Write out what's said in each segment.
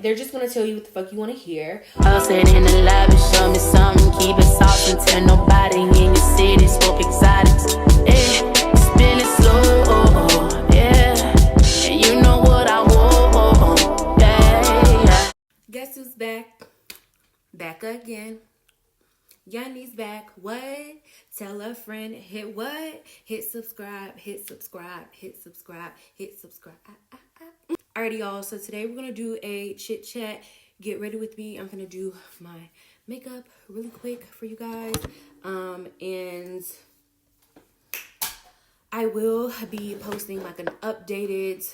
they're just gonna tell you what the fuck you want to hear. I'll sit in the lab and show me something. Keep it soft and tell nobody in your city. Smoke exotics, yeah. Spin it slow, yeah. And you know what I want, yeah. Guess who's back? Back again. Yunnierose back. What? Tell a friend. Hit what? Hit subscribe. Hit subscribe. Hit subscribe. Hit subscribe. Alrighty, y'all. So today we're gonna do a chit chat. Get ready with me. I'm gonna do my makeup really quick for you guys. And I will be posting like an updated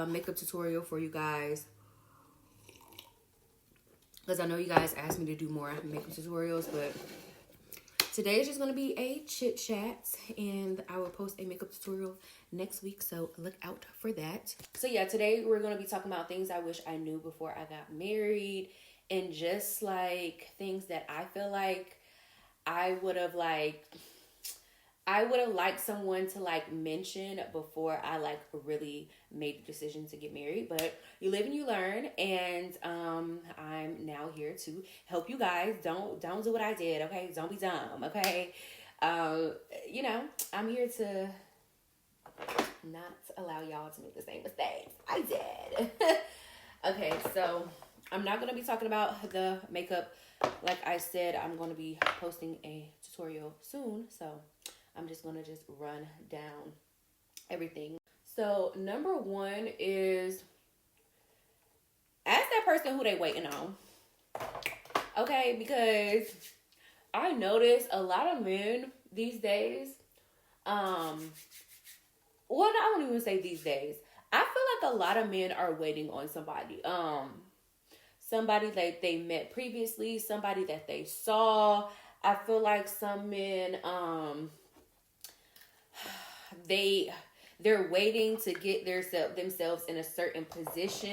makeup tutorial for you guys, because I know you guys asked me to do more makeup tutorials, but today is just going to be a chit chat, and I will post a makeup tutorial next week, so look out for that. So yeah, today we're going to be talking about things I wish I knew before I got married, and just like things that I feel like I would have liked someone to like mention before I like really made the decision to get married. But you live and you learn, and I'm now here to help you guys. Don't do what I did, okay? Don't be dumb, okay? You know, I'm here to not allow y'all to make the same mistakes I did. Okay, so I'm not gonna be talking about the makeup. Like I said, I'm gonna be posting a tutorial soon, so I'm just going to run down everything. So number one is ask that person who they waiting on. Okay, because I notice a lot of men these days, well, I won't even say these days. I feel like a lot of men are waiting on somebody. Somebody that they met previously, somebody that they saw. I feel like some men, they're waiting to get themselves in a certain position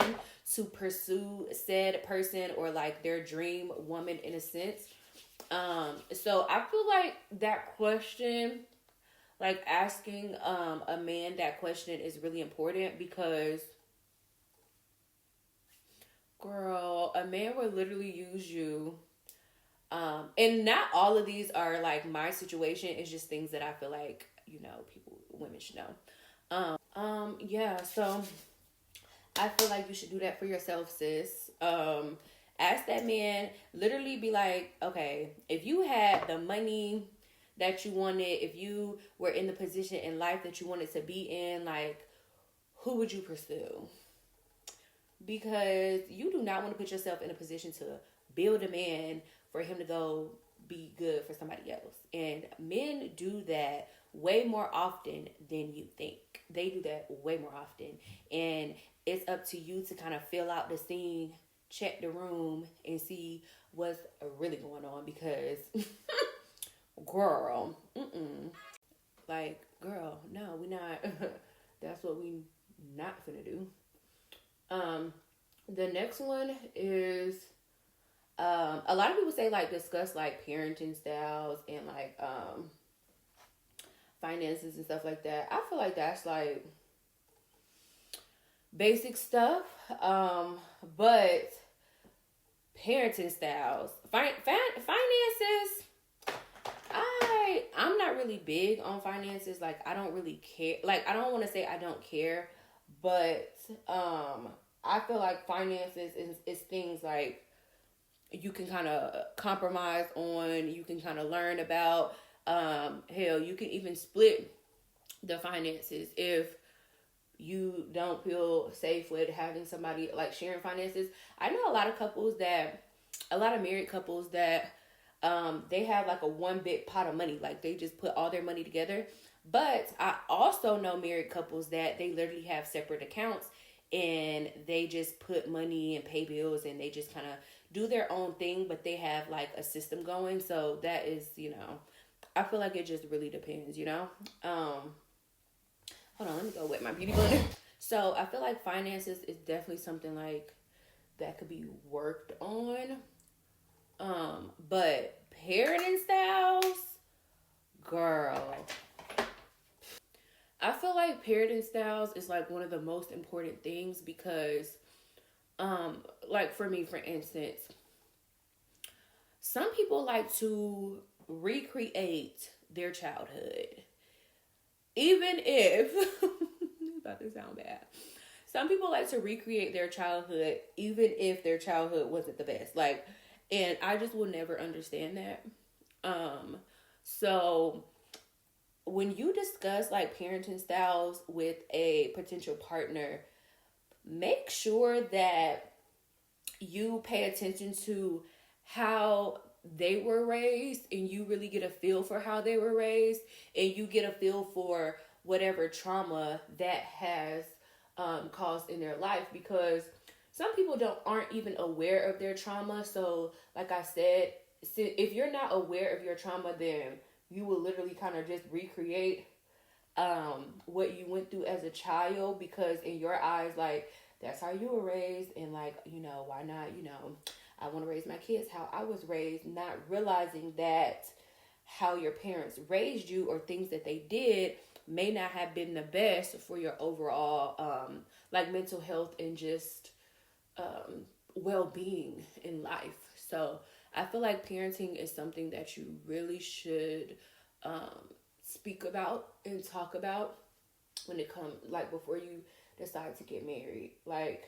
to pursue said person, or like their dream woman in a sense. So I feel like that question, like asking a man that question, is really important, because girl, a man will literally use you. And not all of these are like my situation. It's just things that I feel like, you know, women should know. Yeah, so I feel like you should do that for yourself, sis. Ask that man, literally be like, okay, if you had the money that you wanted, if you were in the position in life that you wanted to be in, like, who would you pursue? Because you do not want to put yourself in a position to build a man for him to go be good for somebody else. And men do that way more often than you think. They do that way more often. And it's up to you to kind of fill out the scene, check the room, and see what's really going on. Because, girl, like, girl, no, we not. That's what we not finna do. The next one is, a lot of people say like discuss like parenting styles and like finances and stuff like that. I feel like that's like basic stuff. But parenting styles, finances, I'm not really big on finances. Like, I don't really care. Like, I don't want to say I don't care, but I feel like finances is things like you can kind of compromise on, you can kind of learn about. Hell, you can even split the finances if you don't feel safe with having somebody like sharing finances. I know a lot of married couples that they have like a one big pot of money, like they just put all their money together. But I also know married couples that they literally have separate accounts, and they just put money and pay bills, and they just kind of do their own thing, but they have like a system going. So that is, you know, I feel like it just really depends, you know. Hold on, let me go with my beauty blender. So I feel like finances is definitely something like that could be worked on. But parenting styles, girl, I feel like parenting styles is like one of the most important things, because Like for me, for instance, some people like to recreate their childhood. Even if, about to sound bad. Some people like to recreate their childhood, even if their childhood wasn't the best. Like, and I just will never understand that. So when you discuss like parenting styles with a potential partner, make sure that you pay attention to how they were raised, and you really get a feel for how they were raised, and you get a feel for whatever trauma that has caused in their life, because some people aren't even aware of their trauma. So like I said, if you're not aware of your trauma, then you will literally kind of just recreate what you went through as a child, because in your eyes, like, that's how you were raised, and like, why not, I want to raise my kids how I was raised, not realizing that how your parents raised you or things that they did may not have been the best for your overall like mental health and just well-being in life. So I feel like parenting is something that you really should speak about and talk about when it comes, like, before you decide to get married. Like,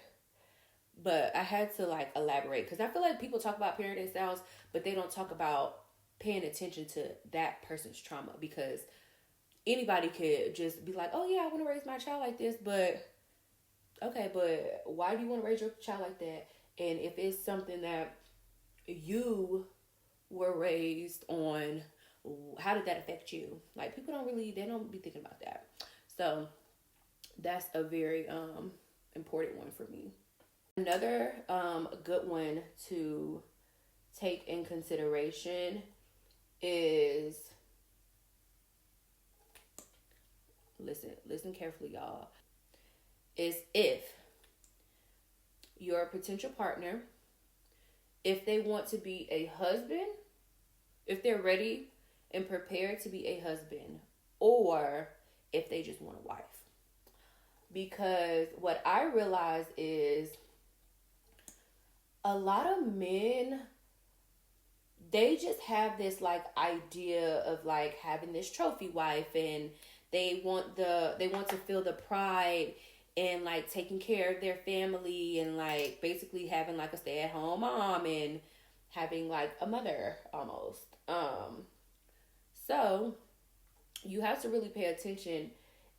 but I had to like elaborate, because I feel like people talk about parenting styles, but they don't talk about paying attention to that person's trauma, because anybody could just be like, oh yeah, I want to raise my child like this, but okay, but why do you want to raise your child like that? And if it's something that you were raised on, how did that affect you? Like, people they don't be thinking about that. So that's a very important one for me. Another good one to take in consideration is, listen carefully, y'all, is if your potential partner, if they want to be a husband, if they're ready and prepared to be a husband, or if they just want a wife. Because what I realize is a lot of men, they just have this like idea of like having this trophy wife, and they want to feel the pride and like taking care of their family, and like basically having like a stay-at-home mom and having like a mother almost. So you have to really pay attention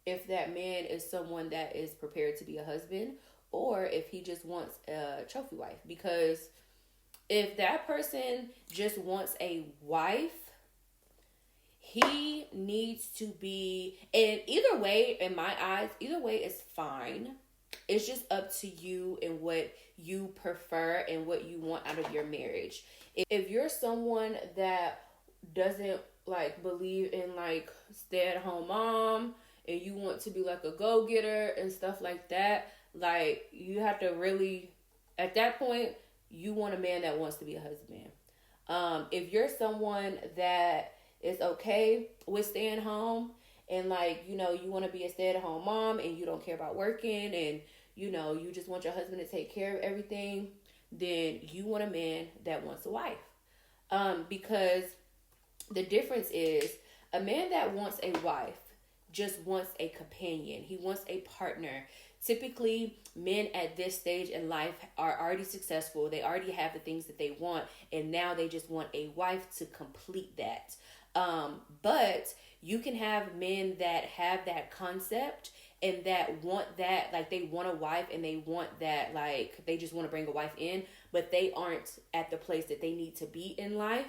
if that man is someone that is prepared to be a husband, or if he just wants a trophy wife. Because if that person just wants a wife, he needs to be, and either way, in my eyes, either way is fine. It's just up to you and what you prefer and what you want out of your marriage. If you're someone that doesn't like believe in like stay-at-home mom, and you want to be like a go-getter and stuff like that, like, you have to really, at that point, you want a man that wants to be a husband. If you're someone that is okay with staying home, and like, you want to be a stay-at-home mom, and you don't care about working, and you just want your husband to take care of everything, then you want a man that wants a wife. Because the difference is, a man that wants a wife just wants a companion. He wants a partner. Typically, men at this stage in life are already successful. They already have the things that they want, and now they just want a wife to complete that. But you can have men that have that concept and that want that, like, they want a wife and they want that, like, they just want to bring a wife in, but they aren't at the place that they need to be in life.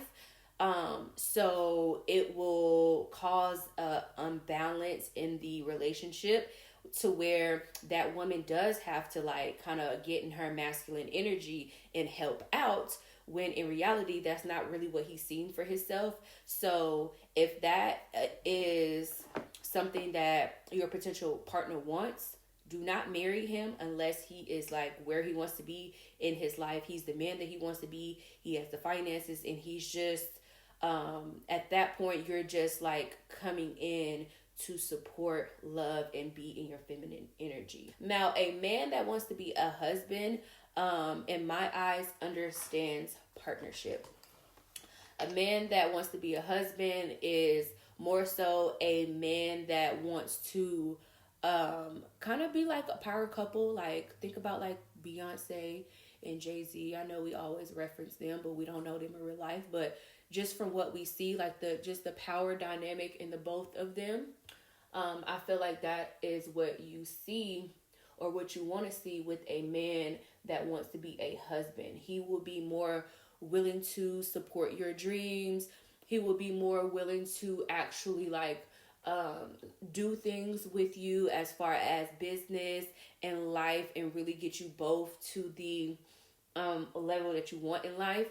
So it will cause a unbalance in the relationship, to where that woman does have to like kind of get in her masculine energy and help out, when in reality that's not really what he's seeing for himself. So if that is something that your potential partner wants, do not marry him unless he is like where he wants to be in his life. He's the man that he wants to be. He has the finances, and he's just at that point, you're just like coming in to support, love, and be in your feminine energy. Now, a man that wants to be a husband, in my eyes, understands partnership. A man that wants to be a husband is more so a man that wants to kind of be like a power couple. Like, think about like Beyonce and Jay-Z. I know we always reference them, but we don't know them in real life. But just from what we see, like the power dynamic in the both of them, I feel like that is what you see or what you want to see with a man that wants to be a husband. He will be more willing to support your dreams. He will be more willing to actually like do things with you as far as business and life, and really get you both to the level that you want in life.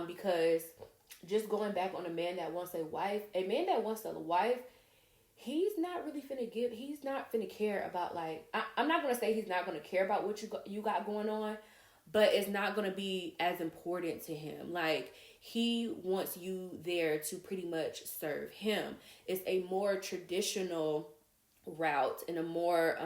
Because just going back on a man that wants a wife, he's not really he's not finna care about like, I'm not gonna say he's not gonna care about what you got going on, but it's not gonna be as important to him. Like, he wants you there to pretty much serve him. It's a more traditional route and a more,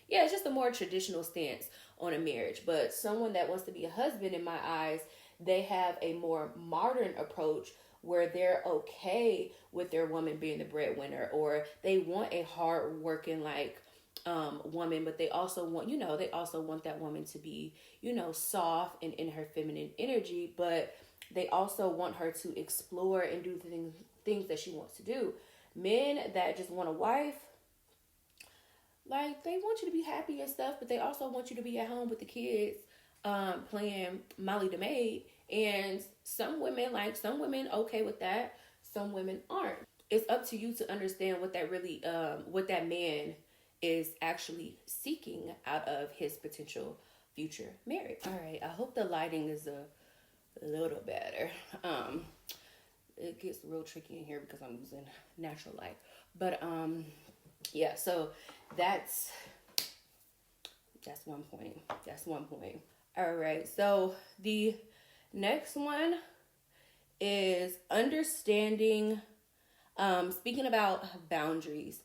it's just a more traditional stance on a marriage. But someone that wants to be a husband, in my eyes, they have a more modern approach where they're okay with their woman being the breadwinner, or they want a hard working like woman, but they also want that woman to be, soft and in her feminine energy, but they also want her to explore and do things that she wants to do. Men that just want a wife, like, they want you to be happy and stuff, but they also want you to be at home with the kids, playing Molly the Maid. And some women okay with that. Some women aren't. It's up to you to understand what that man is actually seeking out of his potential future marriage. All right, I hope the lighting is a little better. It gets real tricky in here because I'm using natural light. But yeah, so that's one point. All right, so the next one is understanding, speaking about boundaries,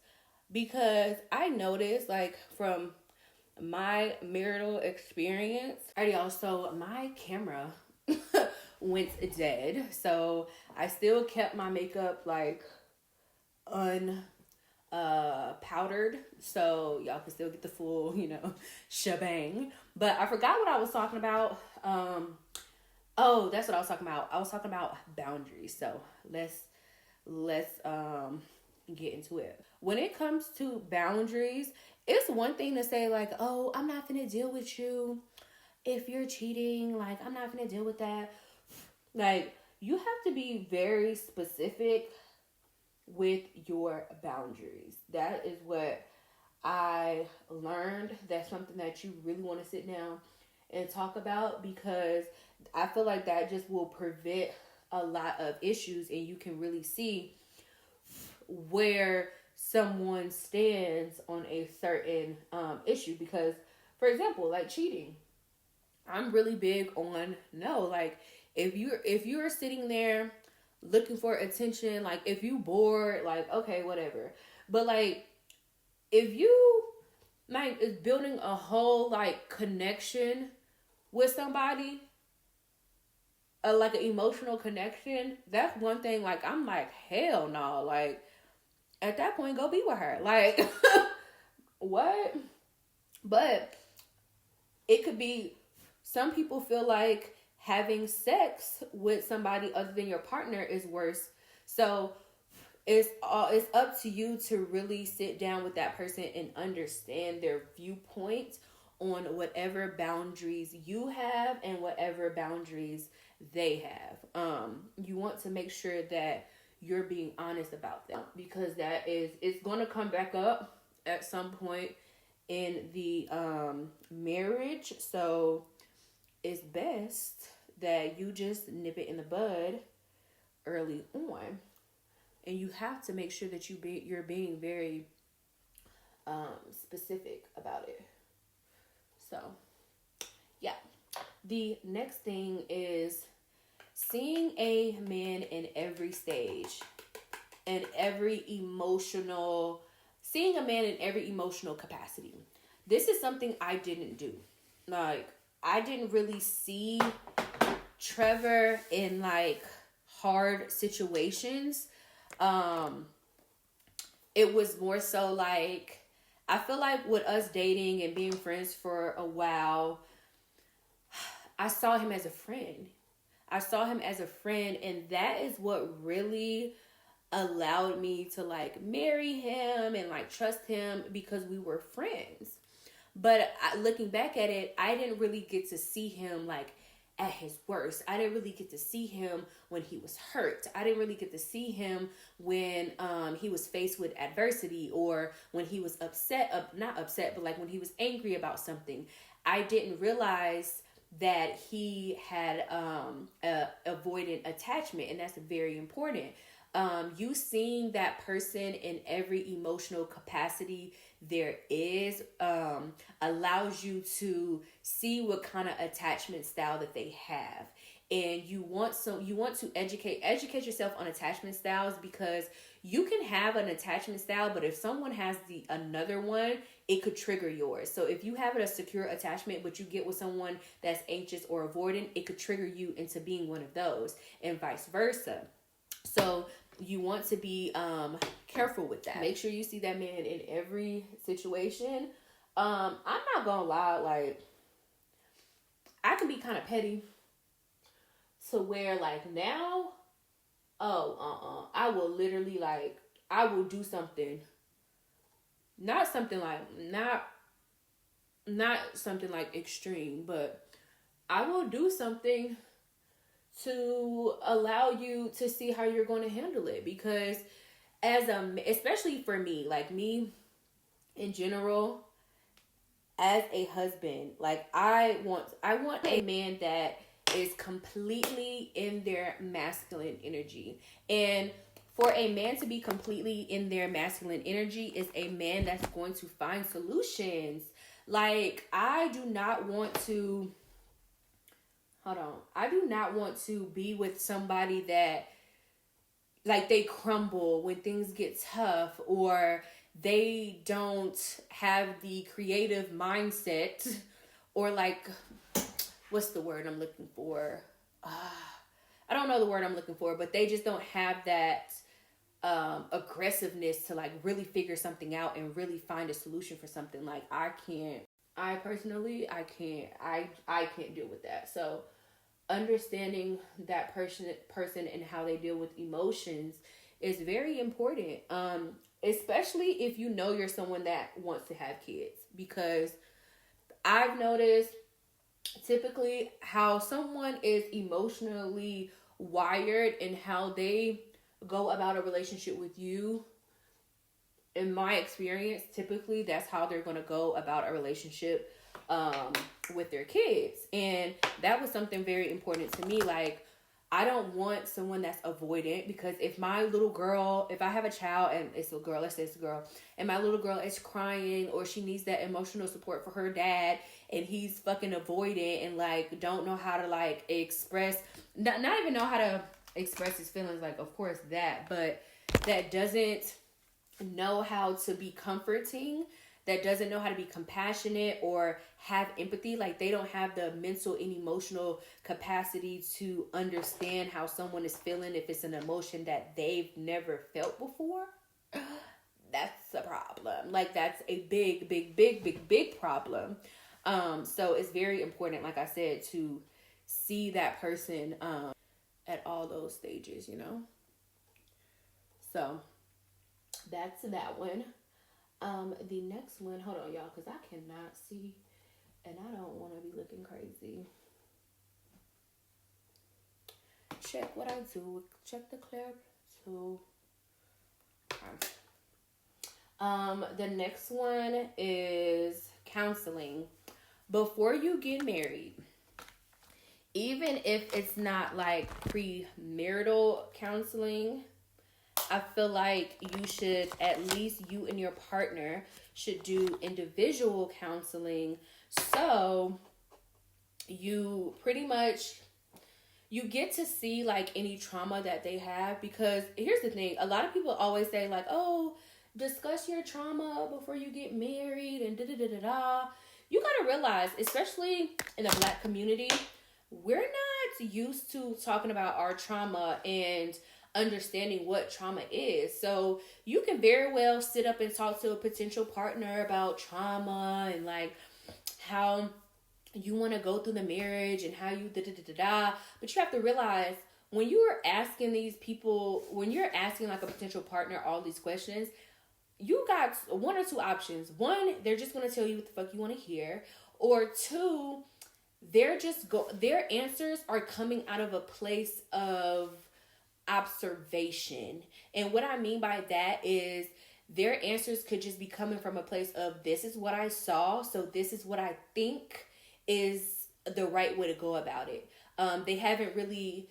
because I noticed, like, from my marital experience, so my camera went dead, so I still kept my makeup like powdered, so y'all can still get the full, shebang. But I forgot what I was talking about. That's what I was talking about. I was talking about boundaries. So let's get into it. When it comes to boundaries, it's one thing to say like, oh, I'm not gonna deal with you if you're cheating. Like, I'm not gonna deal with that. Like, you have to be very specific with your boundaries. That is what I learned. That's something that you really want to sit down and talk about, because I feel like that just will prevent a lot of issues, and you can really see where someone stands on a certain issue. Because, for example, like cheating, I'm really big on like, if you're sitting there looking for attention, like, if you bored, like, okay, whatever. But like, if you like is building a whole like connection with somebody, like an emotional connection, that's one thing. Like, I'm like, hell no. Like, at that point, go be with her. Like, what? But it could be, some people feel like having sex with somebody other than your partner is worse. So it's up to you to really sit down with that person and understand their viewpoint on whatever boundaries you have and whatever boundaries they have. You want to make sure that you're being honest about that, because it's going to come back up at some point in the marriage. So it's best that you just nip it in the bud early on. And you have to make sure that you're being very specific about it. So, yeah. The next thing is seeing a man in every stage and seeing a man in every emotional capacity. This is something I didn't do. Like, I didn't really see Trevor in like hard situations. It was more so like, I feel like with us dating and being friends for a while, I saw him as a friend. I saw him as a friend, and that is what really allowed me to like marry him and like trust him, because we were friends. But looking back at it, I didn't really get to see him like at his worst. I didn't really get to see him when he was hurt. I didn't really get to see him when he was faced with adversity, or when he was upset, not upset, but like when he was angry about something. I didn't realize that he had a avoidant attachment, and that's very important. You seeing that person in every emotional capacity there is, allows you to see what kind of attachment style that they have. And you want to educate yourself on attachment styles, because you can have an attachment style, but if someone has another one, it could trigger yours. So if you have a secure attachment, but you get with someone that's anxious or avoidant, it could trigger you into being one of those, and vice versa. So you want to be careful with that. Make sure you see that man in every situation. I'm not gonna lie, like, I can be kind of petty to where like now, I will literally like, I will do something. Not something like not something like extreme, but I will do something to allow you to see how you're going to handle it. Because especially for me, like me in general, as a husband, like I want a man that is completely in their masculine energy. And for a man to be completely in their masculine energy is a man that's going to find solutions. Like, I do not want to be with somebody that, like, they crumble when things get tough, or they don't have the creative mindset, or like, what's the word I'm looking for? I don't know the word I'm looking for, but they just don't have that aggressiveness to like really figure something out and really find a solution for something. Like, I can't deal with that. So understanding that person and how they deal with emotions is very important. Especially if you know you're someone that wants to have kids, because I've noticed typically how someone is emotionally wired and how they go about a relationship with you. In my experience, typically that's how they're going to go about a relationship with their kids. And that was something very important to me. Like, I don't want someone that's avoidant, because if I have a child and it's a girl, let's say it's a girl, and my little girl is crying, or she needs that emotional support for her dad, and he's fucking avoidant and like don't know how to like not even know how to express his feelings, like, of course that, but that doesn't know how to be comforting, that doesn't know how to be compassionate or have empathy, like they don't have the mental and emotional capacity to understand how someone is feeling if it's an emotion that they've never felt before, that's a problem. Like, that's a big problem. So it's very important, like I said, to see that person at all those stages, you know? So that's that one. The next one, hold on, y'all, because I cannot see and I don't want to be looking crazy. Check what I do. Check the clip. So, the next one is counseling. Before you get married, even if it's not like premarital counseling, I feel like you should, at least you and your partner should do individual counseling. So you pretty much, you get to see like any trauma that they have. Because here's the thing, a lot of people always say like, oh, discuss your trauma before you get married and da-da-da-da-da. you gotta realize, especially in the Black community, we're not used to talking about our trauma and understanding what trauma is. So you can very well sit up and talk to a potential partner about trauma and like how you want to go through the marriage and how you da. But you have to realize, when you are asking these people, when you're asking like a potential partner all these questions, you got one or two options. One, they're just going to tell you what the fuck you want to hear. Or two, their answers are coming out of a place of observation. And what I mean by that is, their answers could just be coming from a place of, this is what I saw, so this is what I think is the right way to go about it. They haven't really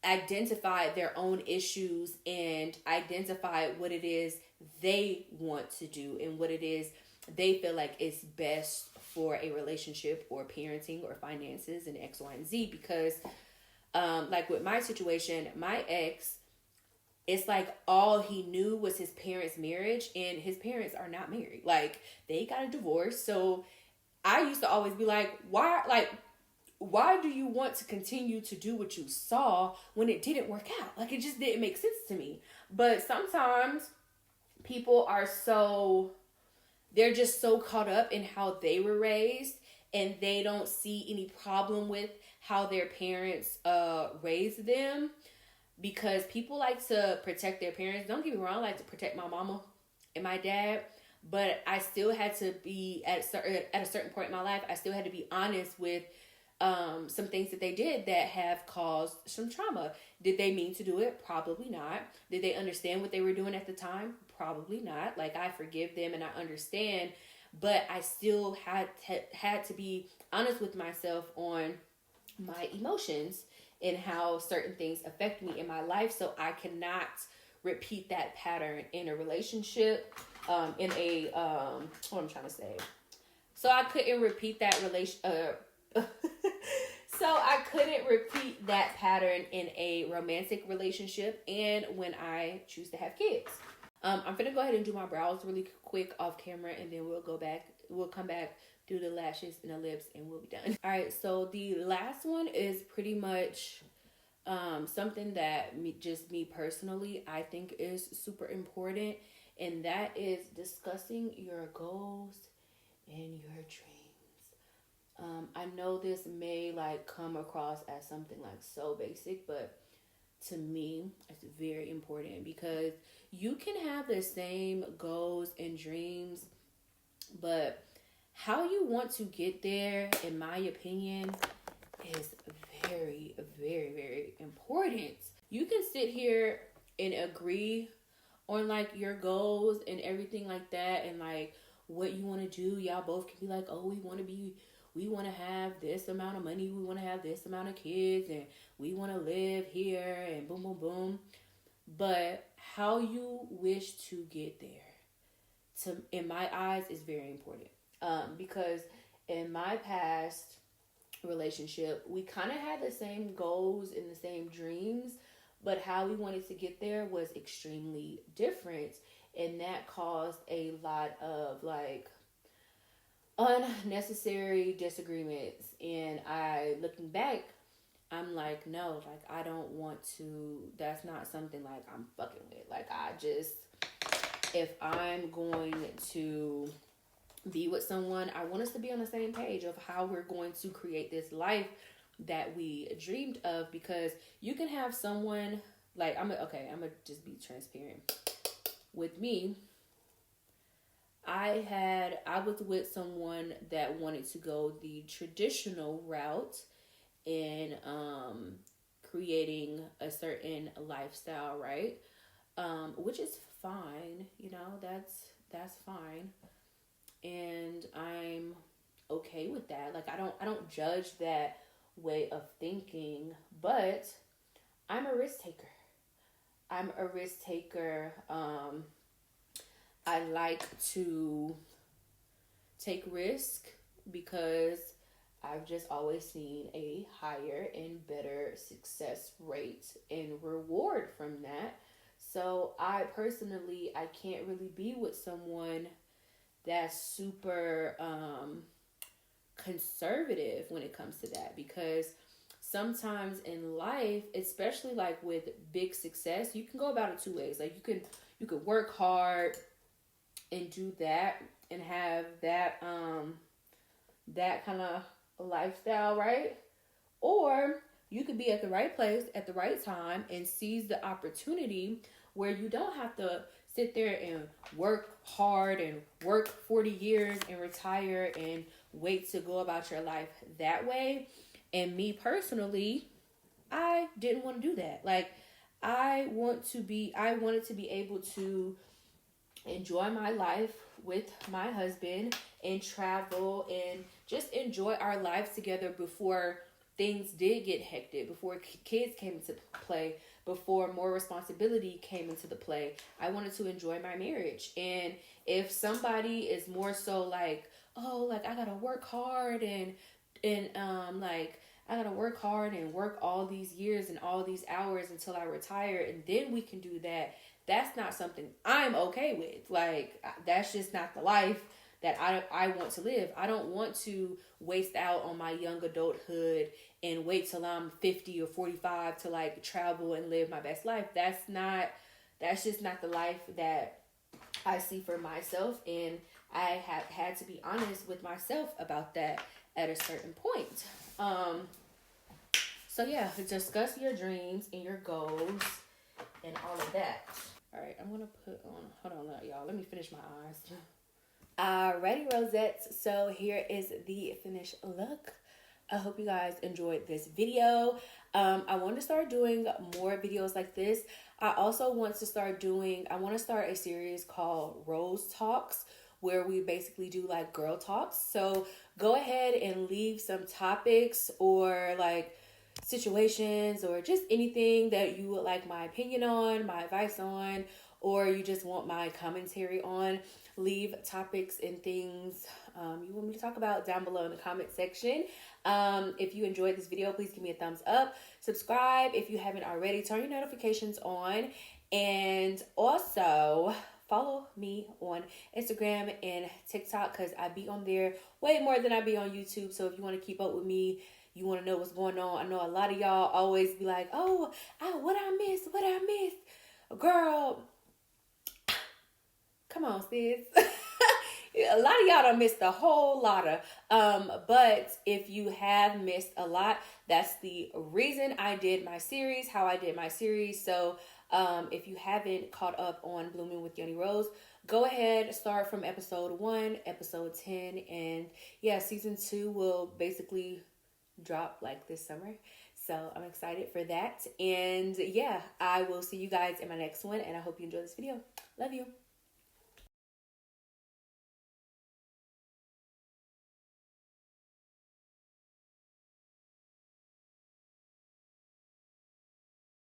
identified their own issues and identified what it is they want to do and what it is they feel like is best for a relationship or parenting or finances and X, Y, and Z. Because like with my situation, my ex, it's like all he knew was his parents' marriage, and his parents are not married. Like, they got a divorce. So I used to always be like, why do you want to continue to do what you saw when it didn't work out? Like, it just didn't make sense to me. But sometimes people are they're just so caught up in how they were raised, and they don't see any problem with how their parents raised them, because people like to protect their parents. Don't get me wrong, I like to protect my mama and my dad, but I still had to be, at a certain point in my life, I still had to be honest with some things that they did that have caused some trauma. Did they mean to do it? Probably not. Did they understand what they were doing at the time? Probably not. Like, I forgive them and I understand, but I still had to be honest with myself on my emotions and how certain things affect me in my life, so I cannot repeat that pattern in a relationship, what I'm trying to say. So I couldn't repeat that so I couldn't repeat that pattern in a romantic relationship and when I choose to have kids. I'm gonna go ahead and do my brows really quick off camera, and then we'll come back, do the lashes and the lips, and we'll be done. All right, so the last one is pretty much something that me personally, I think is super important, and that is discussing your goals and your dreams. I know this may like come across as something like so basic, but to me, it's very important, because you can have the same goals and dreams, but how you want to get there, in my opinion, is very, very, very important. You can sit here and agree on like your goals and everything like that, and like what you want to do. Y'all both can be like, oh, we want to have this amount of money, we want to have this amount of kids, and we want to live here, and boom, boom, boom. But how you wish to get there, in my eyes, is very important. Because in my past relationship, we kind of had the same goals and the same dreams, but how we wanted to get there was extremely different, and that caused a lot of like unnecessary disagreements. And looking back, I'm like, no, like, I don't want to, that's not something like I'm fucking with. Like, if I'm going to be with someone, I want us to be on the same page of how we're going to create this life that we dreamed of. Because you can have someone, like, I'm gonna just be transparent. With me, I was with someone that wanted to go the traditional route in creating a certain lifestyle, right? Which is fine, that's fine. And I'm okay with that. Like, I don't judge that way of thinking, but I'm a risk taker. I like to take risk because I've just always seen a higher and better success rate and reward from that. So I can't really be with someone that's super conservative when it comes to that, because sometimes in life, especially like with big success, you can go about it two ways. Like you could work hard and do that and have that that kind of lifestyle, right? Or you could be at the right place at the right time and seize the opportunity where you don't have to sit there and work hard and work 40 years and retire and wait to go about your life that way. And me personally, I didn't want to do that. Like I wanted to be able to enjoy my life with my husband and travel and just enjoy our lives together before things did get hectic, before kids came into play, before more responsibility came into the play. I wanted to enjoy my marriage. And if somebody is more so like, oh, like I gotta work hard and like I gotta work hard and work all these years and all these hours until I retire and then we can do that, that's not something I'm okay with. Like that's just not the life that I want to live. I don't want to waste out on my young adulthood and wait till I'm 50 or 45 to like travel and live my best life. That's just not the life that I see for myself. And I have had to be honest with myself about that at a certain point. So yeah, discuss your dreams and your goals and all of that. All right, I'm going to put on, hold on, y'all. Let me finish my eyes. Alrighty, Rosettes. So here is the finished look. I hope you guys enjoyed this video. I want to start doing more videos like this. I also want to start a series called Rose Talks, where we basically do like girl talks. So go ahead and leave some topics or like situations or just anything that you would like my opinion on, my advice on, or you just want my commentary on. Leave topics and things you want me to talk about down below in the comment section. If you enjoyed this video, please give me a thumbs up. Subscribe if you haven't already. Turn your notifications on. And also follow me on Instagram and TikTok because I be on there way more than I be on YouTube. So if you want to keep up with me, you want to know what's going on. I know a lot of y'all always be like, oh, what I missed. Girl, come on, sis. A lot of y'all done missed a whole lot of, but if you have missed a lot, that's the reason I did my series, how I did my series. So, if you haven't caught up on Blooming with Yunnierose, go ahead, start from episode 1, episode 10, and yeah, season 2 will basically drop like this summer. So I'm excited for that. And yeah, I will see you guys in my next one, and I hope you enjoy this video. Love you.